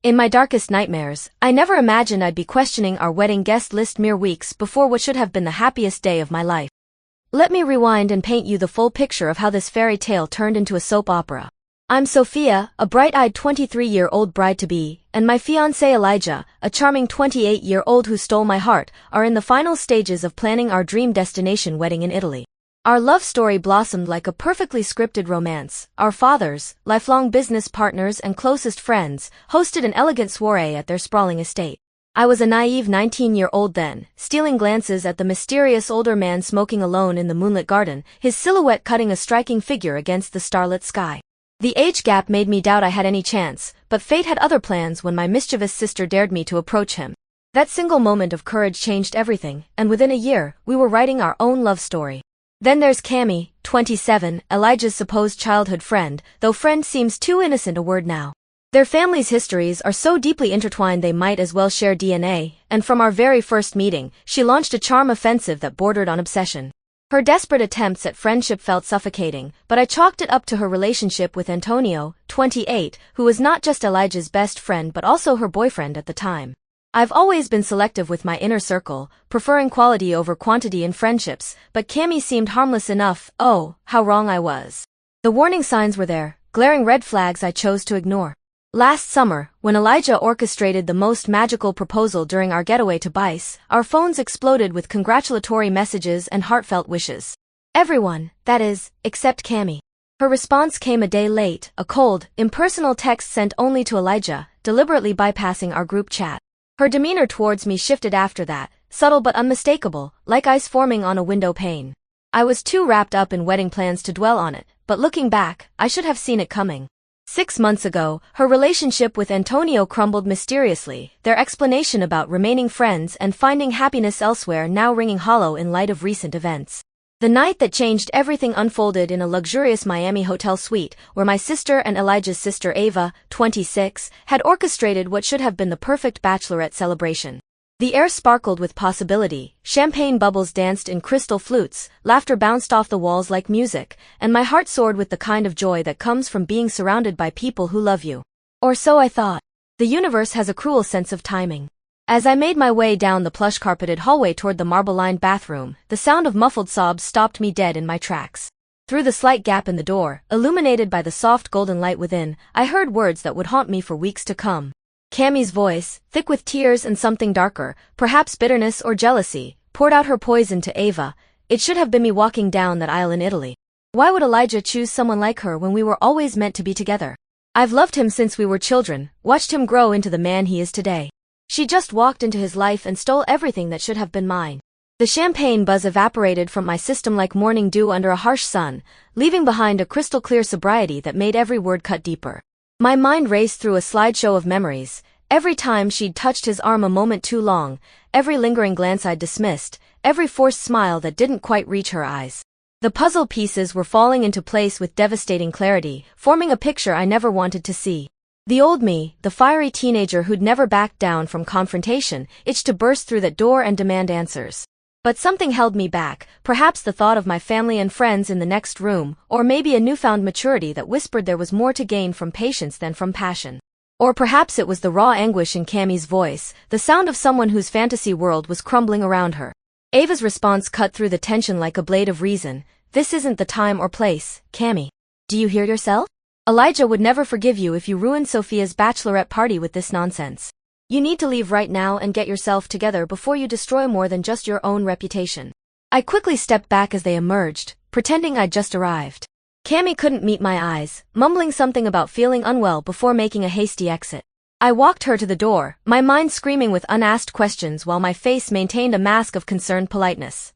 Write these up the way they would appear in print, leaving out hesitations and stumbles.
In my darkest nightmares, I never imagined I'd be questioning our wedding guest list mere weeks before what should have been the happiest day of my life. Let me rewind and paint you the full picture of how this fairy tale turned into a soap opera. I'm Sophia, a bright-eyed 23-year-old bride-to-be, and my fiancé Elijah, a charming 28-year-old who stole my heart, are in the final stages of planning our dream destination wedding in Italy. Our love story blossomed like a perfectly scripted romance. Our fathers, lifelong business partners and closest friends, hosted an elegant soiree at their sprawling estate. I was a naive 19-year-old then, stealing glances at the mysterious older man smoking alone in the moonlit garden, his silhouette cutting a striking figure against the starlit sky. The age gap made me doubt I had any chance, but fate had other plans when my mischievous sister dared me to approach him. That single moment of courage changed everything, and within a year, we were writing our own love story. Then there's Cami, 27, Elijah's supposed childhood friend, though friend seems too innocent a word now. Their families' histories are so deeply intertwined they might as well share DNA, and from our very first meeting, she launched a charm offensive that bordered on obsession. Her desperate attempts at friendship felt suffocating, but I chalked it up to her relationship with Antonio, 28, who was not just Elijah's best friend but also her boyfriend at the time. I've always been selective with my inner circle, preferring quality over quantity in friendships, but Cami seemed harmless enough. Oh, how wrong I was. The warning signs were there, glaring red flags I chose to ignore. Last summer, when Elijah orchestrated the most magical proposal during our getaway to Bice, our phones exploded with congratulatory messages and heartfelt wishes. Everyone, that is, except Cami. Her response came a day late, a cold, impersonal text sent only to Elijah, deliberately bypassing our group chat. Her demeanor towards me shifted after that, subtle but unmistakable, like ice forming on a window pane. I was too wrapped up in wedding plans to dwell on it, but looking back, I should have seen it coming. 6 months ago, her relationship with Antonio crumbled mysteriously, their explanation about remaining friends and finding happiness elsewhere now ringing hollow in light of recent events. The night that changed everything unfolded in a luxurious Miami hotel suite, where my sister and Elijah's sister Ava, 26, had orchestrated what should have been the perfect bachelorette celebration. The air sparkled with possibility, champagne bubbles danced in crystal flutes, laughter bounced off the walls like music, and my heart soared with the kind of joy that comes from being surrounded by people who love you. Or so I thought. The universe has a cruel sense of timing. As I made my way down the plush-carpeted hallway toward the marble-lined bathroom, the sound of muffled sobs stopped me dead in my tracks. Through the slight gap in the door, illuminated by the soft golden light within, I heard words that would haunt me for weeks to come. Cami's voice, thick with tears and something darker, perhaps bitterness or jealousy, poured out her poison to Ava. It should have been me walking down that aisle in Italy. Why would Elijah choose someone like her when we were always meant to be together? I've loved him since we were children, watched him grow into the man he is today. She just walked into his life and stole everything that should have been mine. The champagne buzz evaporated from my system like morning dew under a harsh sun, leaving behind a crystal-clear sobriety that made every word cut deeper. My mind raced through a slideshow of memories, every time she'd touched his arm a moment too long, every lingering glance I'd dismissed, every forced smile that didn't quite reach her eyes. The puzzle pieces were falling into place with devastating clarity, forming a picture I never wanted to see. The old me, the fiery teenager who'd never backed down from confrontation, itched to burst through that door and demand answers. But something held me back, perhaps the thought of my family and friends in the next room, or maybe a newfound maturity that whispered there was more to gain from patience than from passion. Or perhaps it was the raw anguish in Cami's voice, the sound of someone whose fantasy world was crumbling around her. Ava's response cut through the tension like a blade of reason. This isn't the time or place, Cami. Do you hear yourself? Elijah would never forgive you if you ruined Sophia's bachelorette party with this nonsense. You need to leave right now and get yourself together before you destroy more than just your own reputation. I quickly stepped back as they emerged, pretending I'd just arrived. Cami couldn't meet my eyes, mumbling something about feeling unwell before making a hasty exit. I walked her to the door, my mind screaming with unasked questions while my face maintained a mask of concerned politeness.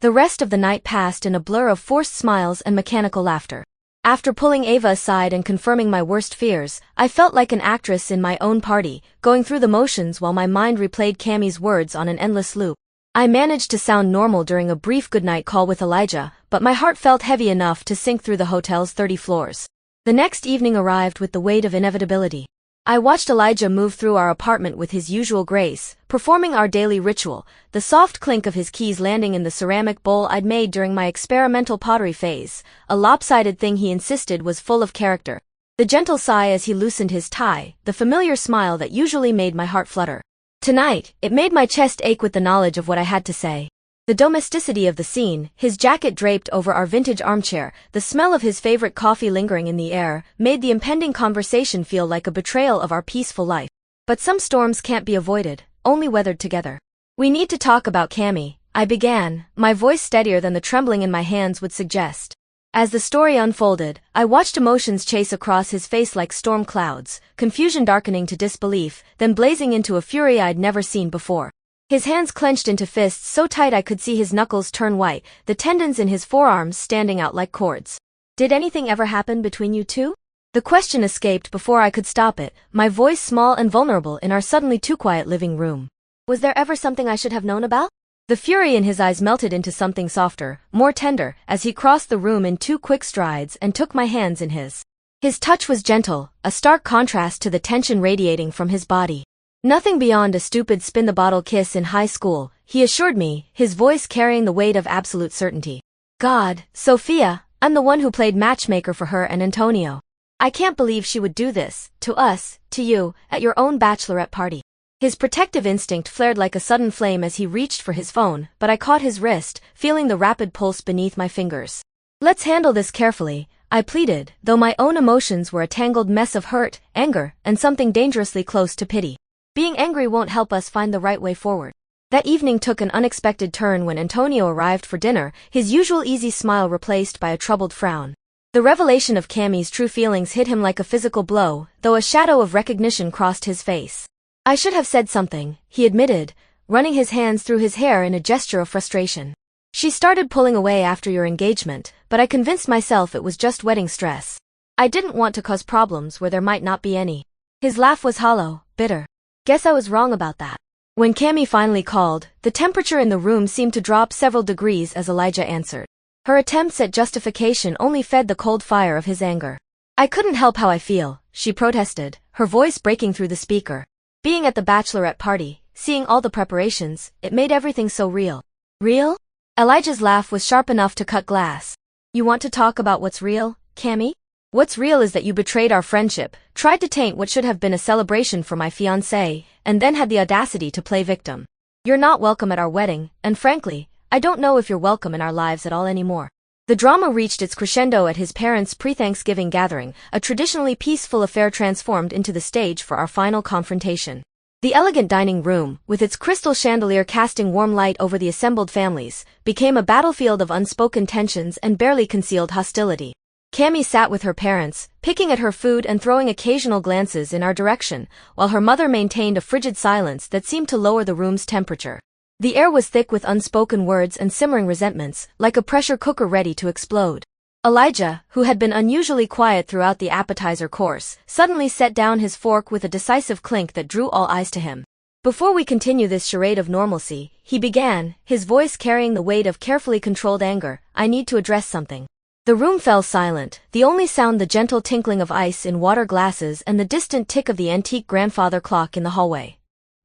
The rest of the night passed in a blur of forced smiles and mechanical laughter. After pulling Ava aside and confirming my worst fears, I felt like an actress in my own party, going through the motions while my mind replayed Cami's words on an endless loop. I managed to sound normal during a brief goodnight call with Elijah, but my heart felt heavy enough to sink through the hotel's 30 floors. The next evening arrived with the weight of inevitability. I watched Elijah move through our apartment with his usual grace, performing our daily ritual, the soft clink of his keys landing in the ceramic bowl I'd made during my experimental pottery phase, a lopsided thing he insisted was full of character. The gentle sigh as he loosened his tie, the familiar smile that usually made my heart flutter. Tonight, it made my chest ache with the knowledge of what I had to say. The domesticity of the scene, his jacket draped over our vintage armchair, the smell of his favorite coffee lingering in the air, made the impending conversation feel like a betrayal of our peaceful life. But some storms can't be avoided, only weathered together. We need to talk about Cammy, I began, my voice steadier than the trembling in my hands would suggest. As the story unfolded, I watched emotions chase across his face like storm clouds, confusion darkening to disbelief, then blazing into a fury I'd never seen before. His hands clenched into fists so tight I could see his knuckles turn white, the tendons in his forearms standing out like cords. Did anything ever happen between you two? The question escaped before I could stop it, my voice small and vulnerable in our suddenly too quiet living room. Was there ever something I should have known about? The fury in his eyes melted into something softer, more tender, as he crossed the room in 2 quick strides and took my hands in his. His touch was gentle, a stark contrast to the tension radiating from his body. Nothing beyond a stupid spin-the-bottle kiss in high school, he assured me, his voice carrying the weight of absolute certainty. God, Sophia, I'm the one who played matchmaker for her and Antonio. I can't believe she would do this, to us, to you, at your own bachelorette party. His protective instinct flared like a sudden flame as he reached for his phone, but I caught his wrist, feeling the rapid pulse beneath my fingers. Let's handle this carefully, I pleaded, though my own emotions were a tangled mess of hurt, anger, and something dangerously close to pity. Being angry won't help us find the right way forward. That evening took an unexpected turn when Antonio arrived for dinner, his usual easy smile replaced by a troubled frown. The revelation of Cammy's true feelings hit him like a physical blow, though a shadow of recognition crossed his face. I should have said something, he admitted, running his hands through his hair in a gesture of frustration. She started pulling away after your engagement, but I convinced myself it was just wedding stress. I didn't want to cause problems where there might not be any. His laugh was hollow, bitter. Guess I was wrong about that. When Cammy finally called, the temperature in the room seemed to drop several degrees as Elijah answered. Her attempts at justification only fed the cold fire of his anger. I couldn't help how I feel, she protested, her voice breaking through the speaker. Being at the bachelorette party, seeing all the preparations, it made everything so real. Real? Elijah's laugh was sharp enough to cut glass. You want to talk about what's real, Cammy? What's real is that you betrayed our friendship, tried to taint what should have been a celebration for my fiancé, and then had the audacity to play victim. You're not welcome at our wedding, and frankly, I don't know if you're welcome in our lives at all anymore. The drama reached its crescendo at his parents' pre-Thanksgiving gathering, a traditionally peaceful affair transformed into the stage for our final confrontation. The elegant dining room, with its crystal chandelier casting warm light over the assembled families, became a battlefield of unspoken tensions and barely concealed hostility. Cammy sat with her parents, picking at her food and throwing occasional glances in our direction, while her mother maintained a frigid silence that seemed to lower the room's temperature. The air was thick with unspoken words and simmering resentments, like a pressure cooker ready to explode. Elijah, who had been unusually quiet throughout the appetizer course, suddenly set down his fork with a decisive clink that drew all eyes to him. Before we continue this charade of normalcy, he began, his voice carrying the weight of carefully controlled anger, I need to address something. The room fell silent, the only sound the gentle tinkling of ice in water glasses and the distant tick of the antique grandfather clock in the hallway.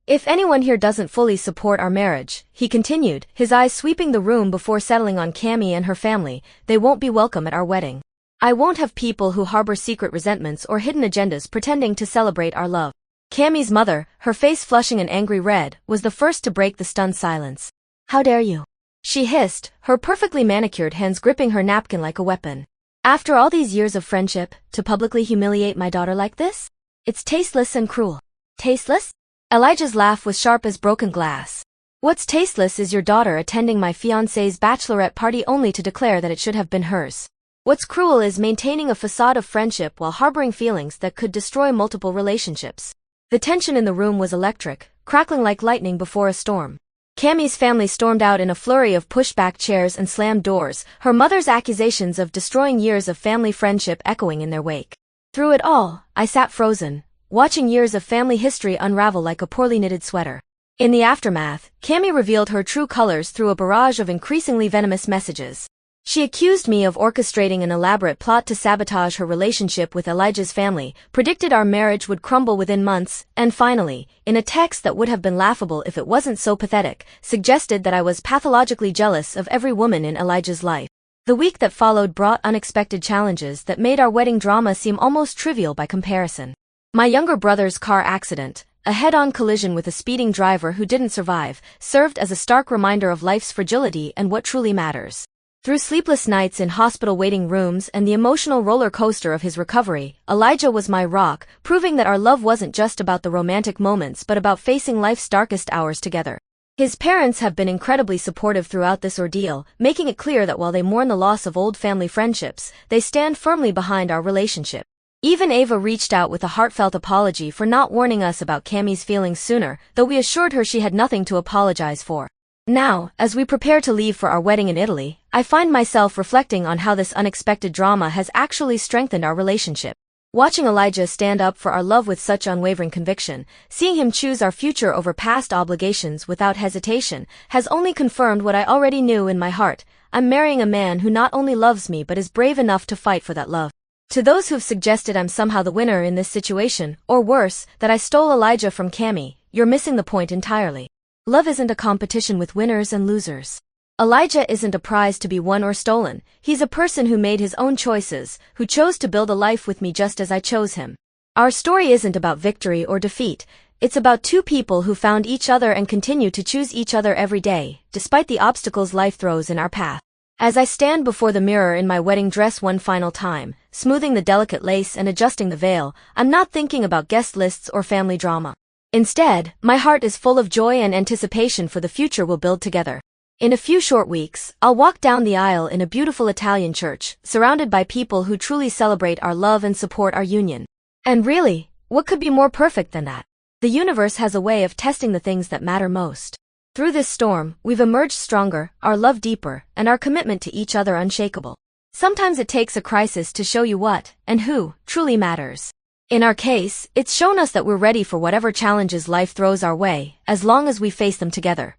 If anyone here doesn't fully support our marriage, he continued, his eyes sweeping the room before settling on Cammy and her family, they won't be welcome at our wedding. I won't have people who harbor secret resentments or hidden agendas pretending to celebrate our love. Cammy's mother, her face flushing an angry red, was the first to break the stunned silence. How dare you? She hissed, her perfectly manicured hands gripping her napkin like a weapon. After all these years of friendship, to publicly humiliate my daughter like this? It's tasteless and cruel. Tasteless? Elijah's laugh was sharp as broken glass. What's tasteless is your daughter attending my fiancé's bachelorette party only to declare that it should have been hers. What's cruel is maintaining a facade of friendship while harboring feelings that could destroy multiple relationships. The tension in the room was electric, crackling like lightning before a storm. Cammy's family stormed out in a flurry of pushback chairs and slammed doors, her mother's accusations of destroying years of family friendship echoing in their wake. Through it all, I sat frozen, watching years of family history unravel like a poorly knitted sweater. In the aftermath, Cammy revealed her true colors through a barrage of increasingly venomous messages. She accused me of orchestrating an elaborate plot to sabotage her relationship with Elijah's family, predicted our marriage would crumble within months, and finally, in a text that would have been laughable if it wasn't so pathetic, suggested that I was pathologically jealous of every woman in Elijah's life. The week that followed brought unexpected challenges that made our wedding drama seem almost trivial by comparison. My younger brother's car accident, a head-on collision with a speeding driver who didn't survive, served as a stark reminder of life's fragility and what truly matters. Through sleepless nights in hospital waiting rooms and the emotional roller coaster of his recovery, Elijah was my rock, proving that our love wasn't just about the romantic moments but about facing life's darkest hours together. His parents have been incredibly supportive throughout this ordeal, making it clear that while they mourn the loss of old family friendships, they stand firmly behind our relationship. Even Ava reached out with a heartfelt apology for not warning us about Cammie's feelings sooner, though we assured her she had nothing to apologize for. Now, as we prepare to leave for our wedding in Italy, I find myself reflecting on how this unexpected drama has actually strengthened our relationship. Watching Elijah stand up for our love with such unwavering conviction, seeing him choose our future over past obligations without hesitation, has only confirmed what I already knew in my heart. I'm marrying a man who not only loves me but is brave enough to fight for that love. To those who've suggested I'm somehow the winner in this situation, or worse, that I stole Elijah from Cammie, you're missing the point entirely. Love isn't a competition with winners and losers. Elijah isn't a prize to be won or stolen. He's a person who made his own choices, who chose to build a life with me just as I chose him. Our story isn't about victory or defeat. It's about two people who found each other and continue to choose each other every day, despite the obstacles life throws in our path. As I stand before the mirror in my wedding dress one final time, smoothing the delicate lace and adjusting the veil, I'm not thinking about guest lists or family drama. Instead, my heart is full of joy and anticipation for the future we'll build together. In a few short weeks, I'll walk down the aisle in a beautiful Italian church, surrounded by people who truly celebrate our love and support our union. And really, what could be more perfect than that? The universe has a way of testing the things that matter most. Through this storm, we've emerged stronger, our love deeper, and our commitment to each other unshakable. Sometimes it takes a crisis to show you what, and who, truly matters. In our case, it's shown us that we're ready for whatever challenges life throws our way, as long as we face them together.